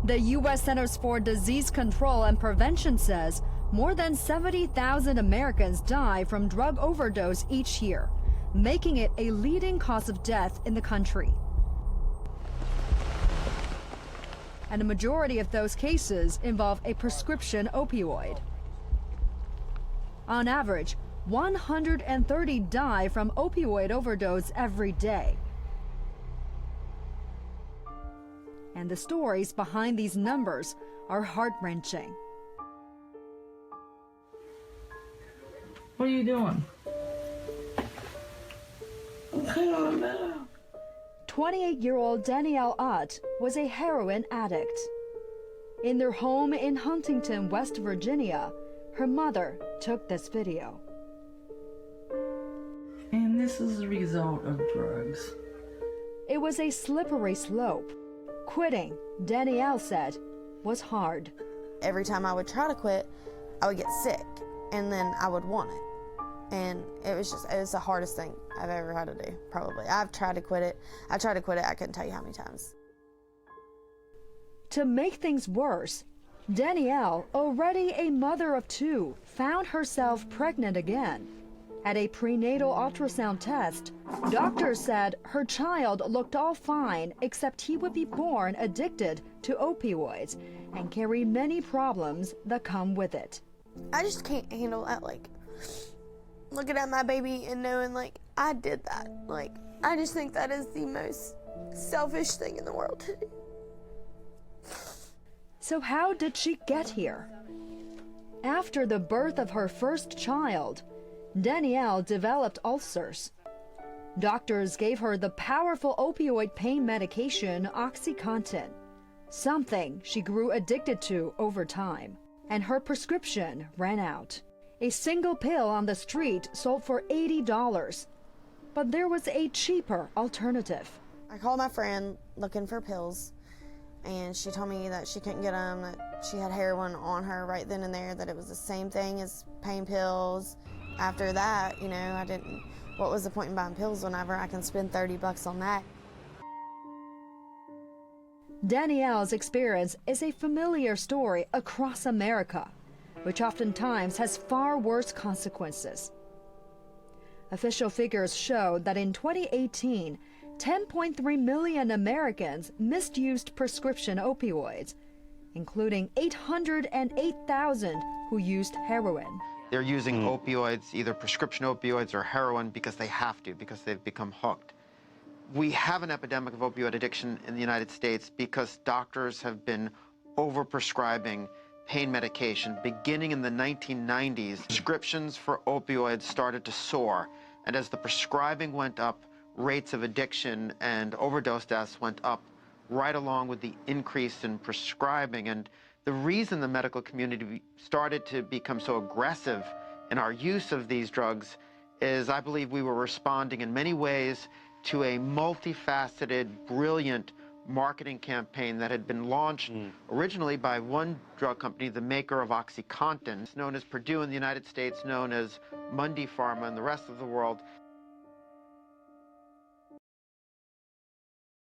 The U.S. Centers for Disease Control and Prevention says more than 70,000 Americans die from drug overdose each year, making it a leading cause of death in the country. And a majority of those cases involve a prescription opioid. On average, 130 die from opioid overdose every day. And the stories behind these numbers are heart-wrenching. What are you doing? I'm cleaning my bed. 28-year-old Danielle Ott was a heroin addict. In their home in Huntington, West Virginia, her mother took this video. And this is the result of drugs. It was a slippery slope. Quitting, Danielle said, was hard. Every time I would try to quit, I would get sick, and then I would want it. And it was the hardest thing I've ever had to do, probably. I've tried to quit it. I couldn't tell you how many times. To make things worse, Danielle, already a mother of two, found herself pregnant again. At a prenatal ultrasound test, doctors said her child looked all fine, except he would be born addicted to opioids and carry many problems that come with it. I just can't handle that, looking at my baby and knowing, I did that. I just think that is the most selfish thing in the world to do. So how did she get here? After the birth of her first child, Danielle developed ulcers. Doctors gave her the powerful opioid pain medication OxyContin, something she grew addicted to over time, and her prescription ran out. A single pill on the street sold for $80, but there was a cheaper alternative. I called my friend looking for pills, and she told me that she couldn't get them, that she had heroin on her right then and there, that it was the same thing as pain pills. After that, what was the point in buying pills whenever I can spend $30 on that? Danielle's experience is a familiar story across America, which oftentimes has far worse consequences. Official figures show that in 2018, 10.3 million Americans misused prescription opioids, including 808,000 who used heroin. They're using opioids, either prescription opioids or heroin, because they have to, because they've become hooked. We have an epidemic of opioid addiction in the United States because doctors have been overprescribing pain medication. Beginning in the 1990s, prescriptions for opioids started to soar, and as the prescribing went up, rates of addiction and overdose deaths went up right along with the increase in prescribing. And the reason the medical community started to become so aggressive in our use of these drugs is I believe we were responding in many ways to a multifaceted, brilliant marketing campaign that had been launched originally by one drug company, the maker of OxyContin, known as Purdue in the United States, known as Mundy Pharma in the rest of the world.